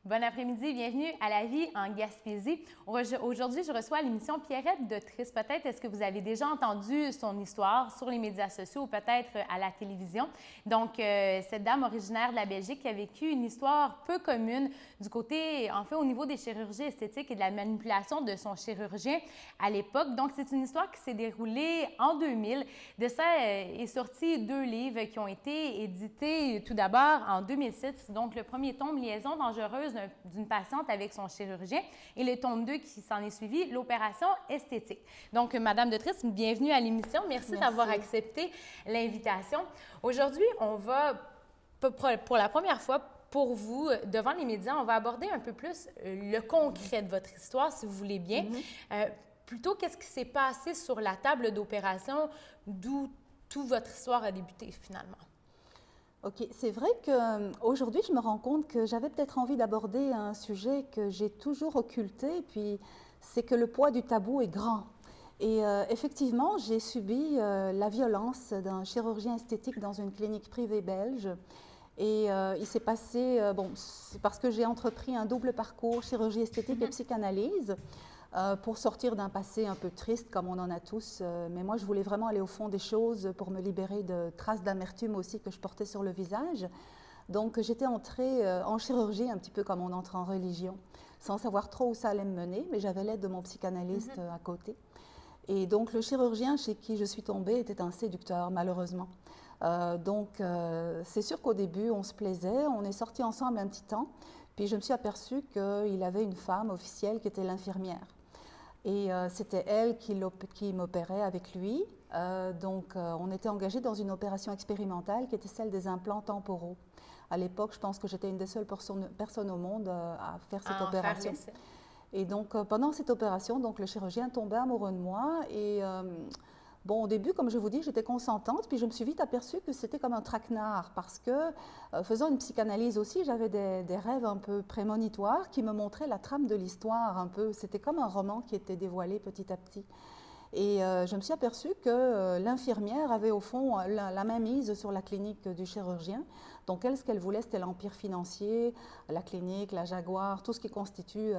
Bon après-midi, bienvenue à La Vie en Gaspésie. Aujourd'hui, je reçois à l'émission Pierrette de Trisse. Peut-être est-ce que vous avez déjà entendu son histoire sur les médias sociaux ou peut-être à la télévision. Donc, cette dame originaire de la Belgique qui a vécu une histoire peu commune du côté, en fait, au niveau des chirurgies esthétiques et de la manipulation de son chirurgien à l'époque. Donc, c'est une histoire qui s'est déroulée en 2000. De ça est sorti 2 livres qui ont été édités tout d'abord en 2007. Donc, le premier tome, Liaison dangereuse d'une patiente avec son chirurgien, et le tome 2 qui s'en est suivi, l'opération esthétique. Donc, Madame de Trisse, bienvenue à l'émission. Merci d'avoir accepté l'invitation. Aujourd'hui, on va, pour la première fois, pour vous, devant les médias, on va aborder un peu plus le concret de votre histoire, si vous voulez bien. Plutôt, qu'est-ce qui s'est passé sur la table d'opération, d'où toute votre histoire a débuté finalement? OK, c'est vrai qu'aujourd'hui, je me rends compte que j'avais peut-être envie d'aborder un sujet que j'ai toujours occulté, puis c'est que le poids du tabou est grand. Et effectivement, j'ai subi la violence d'un chirurgien esthétique dans une clinique privée belge. Et il s'est passé, c'est parce que j'ai entrepris un double parcours, chirurgie esthétique et psychanalyse, pour sortir d'un passé un peu triste, comme on en a tous. Mais moi, je voulais vraiment aller au fond des choses pour me libérer de traces d'amertume aussi que je portais sur le visage. Donc, j'étais entrée en chirurgie, un petit peu comme on entre en religion, sans savoir trop où ça allait me mener, mais j'avais l'aide de mon psychanalyste à côté. Et donc, le chirurgien chez qui je suis tombée était un séducteur, malheureusement. C'est sûr qu'au début, on se plaisait, on est sortis ensemble un petit temps, puis je me suis aperçue qu'il avait une femme officielle qui était l'infirmière. Et c'était elle qui m'opérait avec lui. On était engagés dans une opération expérimentale qui était celle des implants temporaux. À l'époque, je pense que j'étais une des seules personnes au monde à faire cette opération. Et donc, pendant cette opération, donc, le chirurgien tombait amoureux de moi. Et au début, comme je vous dis, j'étais consentante. Puis je me suis vite aperçue que c'était comme un traquenard. Parce que, faisant une psychanalyse aussi, j'avais des rêves un peu prémonitoires qui me montraient la trame de l'histoire un peu. C'était comme un roman qui était dévoilé petit à petit. Et je me suis aperçue que l'infirmière avait au fond la main mise sur la clinique du chirurgien. Donc elle, ce qu'elle voulait, c'était l'empire financier, la clinique, la Jaguar, tout ce qui constitue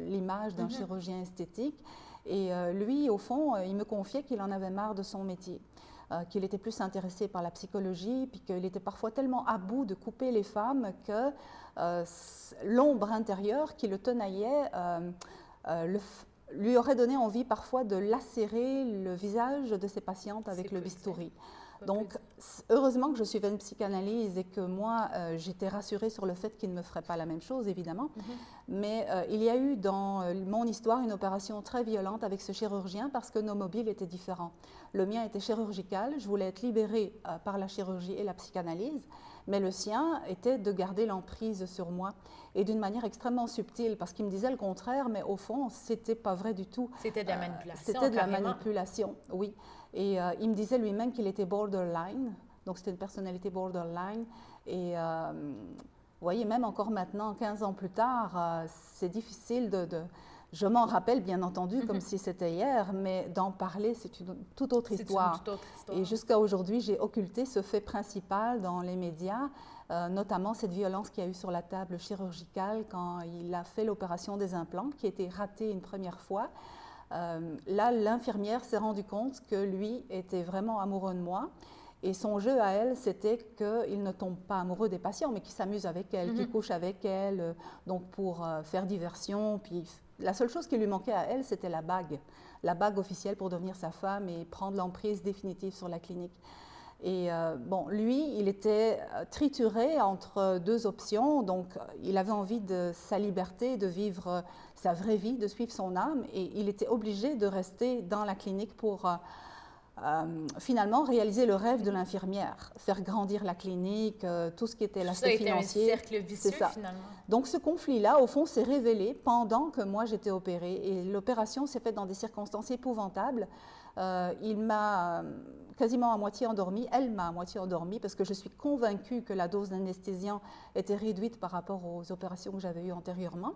l'image d'un chirurgien esthétique. Et lui, au fond, il me confiait qu'il en avait marre de son métier, qu'il était plus intéressé par la psychologie, puis qu'il était parfois tellement à bout de couper les femmes que l'ombre intérieure qui le tenaillait lui aurait donné envie parfois de lacérer le visage de ses patientes avec le bistouri. Donc, heureusement que je suivais une psychanalyse et que moi, j'étais rassurée sur le fait qu'il ne me ferait pas la même chose, évidemment. Mais il y a eu dans mon histoire une opération très violente avec ce chirurgien parce que nos mobiles étaient différents. Le mien était chirurgical, je voulais être libérée par la chirurgie et la psychanalyse, mais le sien était de garder l'emprise sur moi et d'une manière extrêmement subtile parce qu'il me disait le contraire, mais au fond, c'était pas vrai du tout. C'était de la manipulation. C'était de la manipulation, oui. Et il me disait lui-même qu'il était borderline, donc c'était une personnalité borderline. Et vous voyez, même encore maintenant, 15 ans plus tard, c'est difficile Je m'en rappelle, bien entendu, comme si c'était hier, mais d'en parler, c'est une toute autre histoire. Et jusqu'à aujourd'hui, j'ai occulté ce fait principal dans les médias, notamment cette violence qu'il y a eu sur la table chirurgicale quand il a fait l'opération des implants, qui a été ratée une première fois. Là, l'infirmière s'est rendue compte que lui était vraiment amoureux de moi. Et son jeu à elle, c'était qu'il ne tombe pas amoureux des patients, mais qu'il s'amuse avec elle, qu'il couche avec elle, donc pour faire diversion. Puis la seule chose qui lui manquait à elle, c'était la bague officielle pour devenir sa femme et prendre l'emprise définitive sur la clinique. Et lui, il était trituré entre 2 options. Donc, il avait envie de sa liberté, de vivre sa vraie vie, de suivre son âme. Et il était obligé de rester dans la clinique pour finalement réaliser le rêve de l'infirmière, faire grandir la clinique, tout ce qui était l'aspect financier. Ça a été un cercle vicieux, finalement. Donc, ce conflit-là, au fond, s'est révélé pendant que moi, j'étais opérée. Et l'opération s'est faite dans des circonstances épouvantables. Il m'a quasiment à moitié endormie, elle m'a à moitié endormie parce que je suis convaincue que la dose d'anesthésiant était réduite par rapport aux opérations que j'avais eues antérieurement.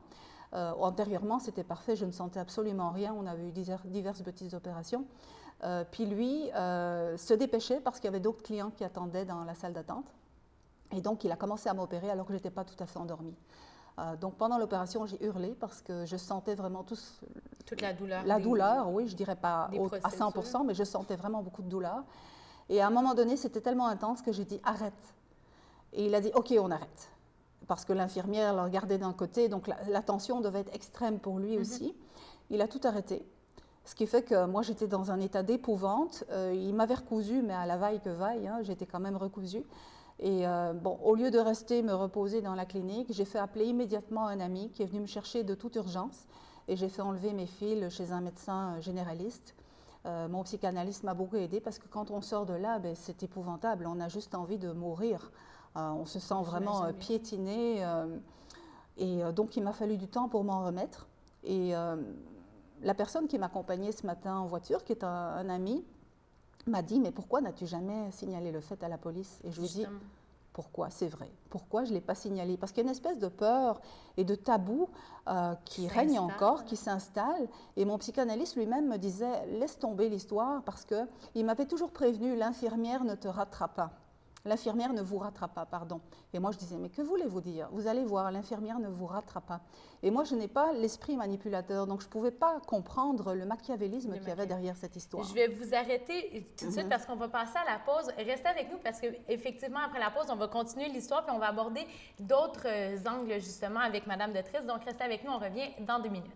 Antérieurement, c'était parfait, je ne sentais absolument rien, on avait eu diverses petites opérations. Puis lui se dépêchait parce qu'il y avait d'autres clients qui attendaient dans la salle d'attente. Et donc, il a commencé à m'opérer alors que je n'étais pas tout à fait endormie. Donc pendant l'opération, j'ai hurlé parce que je sentais vraiment toute la douleur. La douleur, oui, je dirais pas à 100%, mais je sentais vraiment beaucoup de douleur. Et à un moment donné, c'était tellement intense que j'ai dit « arrête ». Et il a dit « ok, on arrête ». Parce que l'infirmière le regardait d'un côté, donc la tension devait être extrême pour lui aussi. Il a tout arrêté. Ce qui fait que moi, j'étais dans un état d'épouvante. Il m'avait recousue, mais à la vaille que vaille, hein, j'étais quand même recousue. Et bon, au lieu de rester me reposer dans la clinique, j'ai fait appeler immédiatement un ami qui est venu me chercher de toute urgence. Et j'ai fait enlever mes fils chez un médecin généraliste. Mon psychanalyste m'a beaucoup aidée parce que quand on sort de là, ben, c'est épouvantable. On a juste envie de mourir. On se sent vraiment piétiné. Et donc, il m'a fallu du temps pour m'en remettre. Et la personne qui m'accompagnait ce matin en voiture, qui est un ami, m'a dit « mais pourquoi n'as-tu jamais signalé le fait à la police ?» Et je lui ai dit « pourquoi, c'est vrai, pourquoi je ne l'ai pas signalé ?» Parce qu'il y a une espèce de peur et de tabou qui règne encore, qui s'installe. Et mon psychanalyste lui-même me disait « laisse tomber l'histoire » parce qu'il m'avait toujours prévenu « l'infirmière ne te rattrape pas ». L'infirmière ne vous rattrape pas, pardon. Et moi, je disais, mais que voulez-vous dire? Vous allez voir, l'infirmière ne vous rattrape pas. Et moi, je n'ai pas l'esprit manipulateur, donc je ne pouvais pas comprendre le machiavélisme qu'il y avait derrière cette histoire. Je vais vous arrêter tout de suite parce qu'on va passer à la pause. Restez avec nous parce qu'effectivement, après la pause, on va continuer l'histoire puis on va aborder d'autres angles, justement, avec Madame de Trist. Donc, restez avec nous, on revient dans 2 minutes.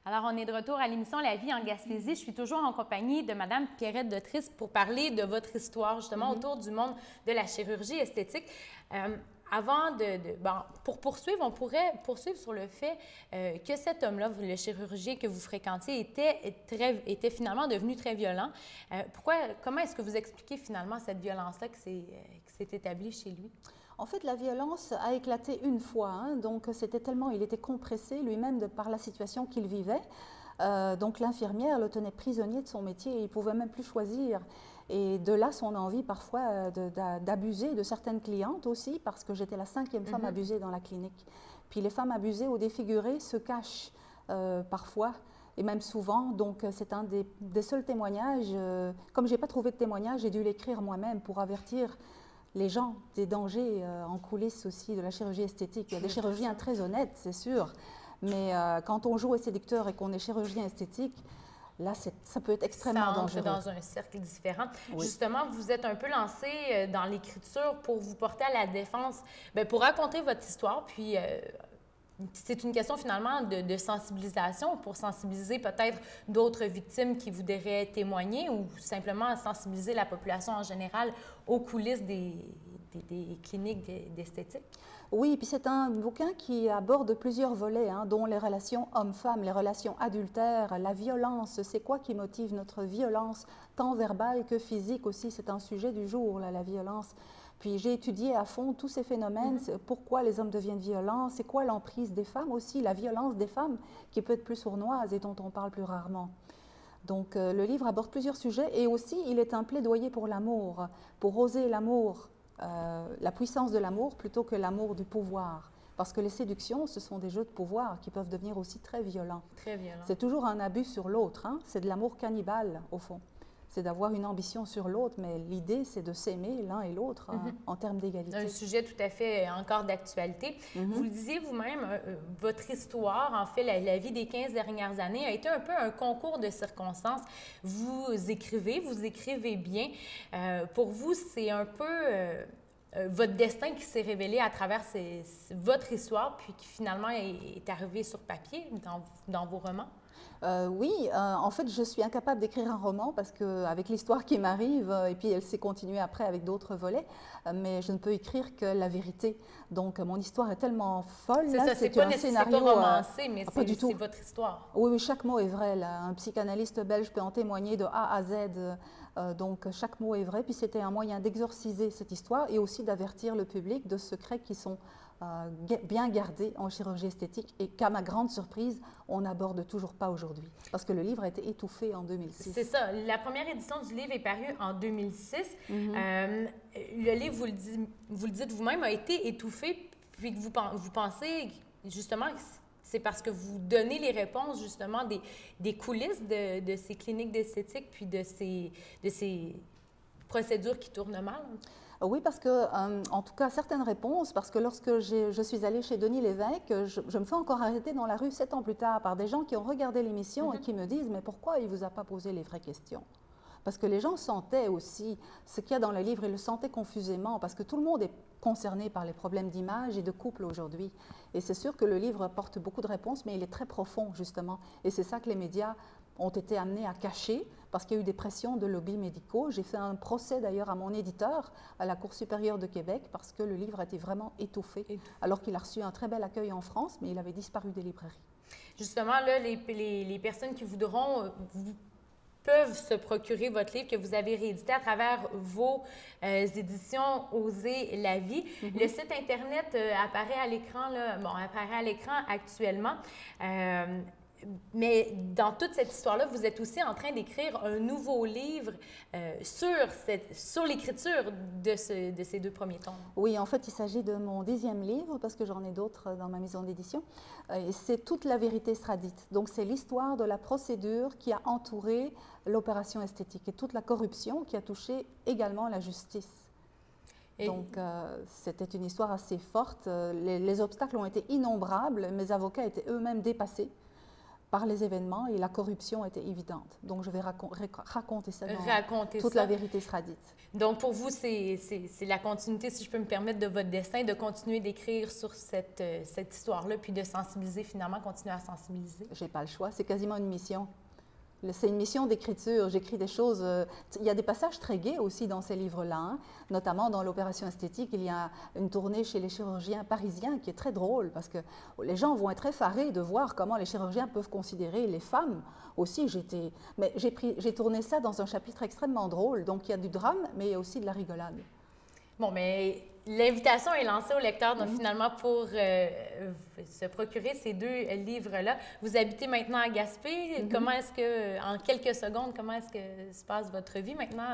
Alors, on est de retour à l'émission La vie en Gaspésie. Je suis toujours en compagnie de Mme Pierrette de Trist pour parler de votre histoire, justement, autour du monde de la chirurgie esthétique. Pour poursuivre, on pourrait poursuivre sur le fait que cet homme-là, le chirurgien que vous fréquentiez, était finalement devenu très violent. Comment est-ce que vous expliquez finalement cette violence-là qui s'est établie chez lui? En fait, la violence a éclaté une fois, hein, donc c'était tellement, il était compressé lui-même par la situation qu'il vivait. Donc l'infirmière le tenait prisonnier de son métier et il ne pouvait même plus choisir. Et de là son envie parfois d'abuser de certaines clientes aussi, parce que j'étais la 5e femme abusée dans la clinique. Puis les femmes abusées ou défigurées se cachent parfois, et même souvent. Donc c'est un des seuls témoignages. Comme je n'ai pas trouvé de témoignage, j'ai dû l'écrire moi-même pour avertir les gens des dangers en coulisses aussi de la chirurgie esthétique. Il y a des chirurgiens très honnêtes, c'est sûr, mais quand on joue au séducteur et qu'on est chirurgien esthétique, là, ça peut être extrêmement dangereux. Ça entre dans un cercle différent. Oui. Justement, vous êtes un peu lancé dans l'écriture pour vous porter à la défense, pour raconter votre histoire, puis c'est une question finalement de sensibilisation pour sensibiliser peut-être d'autres victimes qui voudraient témoigner ou simplement sensibiliser la population en général aux coulisses des cliniques d'esthétique. Oui, et puis c'est un bouquin qui aborde plusieurs volets, hein, dont les relations hommes-femmes, les relations adultères, la violence. C'est quoi qui motive notre violence, tant verbale que physique aussi? C'est un sujet du jour, là, la violence. Puis j'ai étudié à fond tous ces phénomènes, pourquoi les hommes deviennent violents, c'est quoi l'emprise des femmes aussi, la violence des femmes qui peut être plus sournoise et dont on parle plus rarement. Donc le livre aborde plusieurs sujets et aussi il est un plaidoyer pour l'amour, pour oser l'amour, la puissance de l'amour plutôt que l'amour du pouvoir. Parce que les séductions, ce sont des jeux de pouvoir qui peuvent devenir aussi très violents. Très violents. C'est toujours un abus sur l'autre, hein? C'est de l'amour cannibale au fond. C'est d'avoir une ambition sur l'autre, mais l'idée, c'est de s'aimer l'un et l'autre en termes d'égalité. Un sujet tout à fait encore d'actualité. Vous le disiez vous-même, votre histoire, en fait, la vie des 15 dernières années a été un peu un concours de circonstances. Vous écrivez bien. Pour vous, c'est un peu votre destin qui s'est révélé à travers votre histoire, puis qui finalement est arrivé sur papier dans vos romans. Oui, en fait, je suis incapable d'écrire un roman parce qu'avec l'histoire qui m'arrive, et puis elle s'est continuée après avec d'autres volets, mais je ne peux écrire que la vérité. Donc, mon histoire est tellement folle. C'est ça, c'est un scénario. C'est pas romancé, mais c'est votre histoire. Oui, oui, chaque mot est vrai. Là. Un psychanalyste belge peut en témoigner de A à Z. Donc, chaque mot est vrai. Puis, c'était un moyen d'exorciser cette histoire et aussi d'avertir le public de secrets qui sont bien gardé en chirurgie esthétique et qu'à ma grande surprise, on n'aborde toujours pas aujourd'hui. Parce que le livre a été étouffé en 2006. C'est ça. La première édition du livre est parue en 2006. Le livre, vous le dites vous-même, a été étouffé, puis que vous pensez justement que c'est parce que vous donnez les réponses justement des coulisses de ces cliniques d'esthétique, puis de ces procédures qui tournent mal. Oui, parce que, en tout cas, certaines réponses, parce que lorsque je suis allée chez Denis Lévesque, je me fais encore arrêter dans la rue 7 ans plus tard par des gens qui ont regardé l'émission et qui me disent « Mais pourquoi il ne vous a pas posé les vraies questions ?» Parce que les gens sentaient aussi ce qu'il y a dans le livre, ils le sentaient confusément, parce que tout le monde est concerné par les problèmes d'image et de couple aujourd'hui. Et c'est sûr que le livre apporte beaucoup de réponses, mais il est très profond, justement. Et c'est ça que les médias ont été amenés à cacher, parce qu'il y a eu des pressions de lobbies médicaux. J'ai fait un procès d'ailleurs à mon éditeur, à la Cour supérieure de Québec, parce que le livre a été vraiment étouffé, alors qu'il a reçu un très bel accueil en France, mais il avait disparu des librairies. Justement, là, les personnes qui voudront peuvent se procurer votre livre que vous avez réédité à travers vos éditions Oser la vie. Le site Internet apparaît à l'écran, apparaît à l'écran actuellement. Mais dans toute cette histoire-là, vous êtes aussi en train d'écrire un nouveau livre sur l'écriture de ces 2 premiers tomes. Oui, en fait, il s'agit de mon 10e livre, parce que j'en ai d'autres dans ma maison d'édition. Et c'est toute la vérité sera dite. Donc, c'est l'histoire de la procédure qui a entouré l'opération esthétique et toute la corruption qui a touché également la justice. Donc, c'était une histoire assez forte. Les obstacles ont été innombrables. Mes avocats étaient eux-mêmes dépassés par les événements et la corruption était évidente. Donc, je vais raconter ça dans toute la vérité sera dite. Donc, pour vous, c'est la continuité, si je peux me permettre, de votre destin, de continuer d'écrire sur cette histoire-là, puis de sensibiliser, finalement, continuer à sensibiliser. Je n'ai pas le choix, c'est quasiment une mission. C'est une mission d'écriture. J'écris des choses. Il y a des passages très gais aussi dans ces livres-là, hein. Notamment dans l'opération esthétique. Il y a une tournée chez les chirurgiens parisiens qui est très drôle parce que les gens vont être effarés de voir comment les chirurgiens peuvent considérer les femmes aussi. Mais j'ai tourné ça dans un chapitre extrêmement drôle. Donc il y a du drame, mais il y a aussi de la rigolade. Bon, mais l'invitation est lancée au lecteur, donc finalement, pour se procurer ces 2 livres-là. Vous habitez maintenant à Gaspé. Comment est-ce que, en quelques secondes, comment est-ce que se passe votre vie maintenant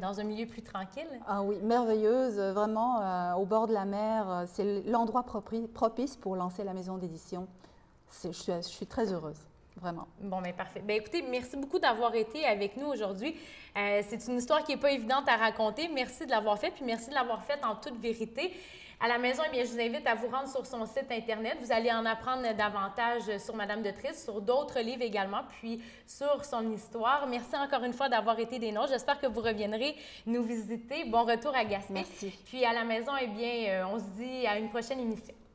dans un milieu plus tranquille? Ah oui, merveilleuse, vraiment, au bord de la mer. C'est l'endroit propice pour lancer la maison d'édition. Je suis très heureuse. Vraiment. Bon, bien, parfait. Bien, écoutez, merci beaucoup d'avoir été avec nous aujourd'hui. C'est une histoire qui n'est pas évidente à raconter. Merci de l'avoir fait, puis merci de l'avoir faite en toute vérité. À la maison, eh bien, je vous invite à vous rendre sur son site Internet. Vous allez en apprendre davantage sur Madame de Trist, sur d'autres livres également, puis sur son histoire. Merci encore une fois d'avoir été des nôtres. J'espère que vous reviendrez nous visiter. Bon retour à Gaspé. Merci. Puis à la maison, eh bien, on se dit à une prochaine émission.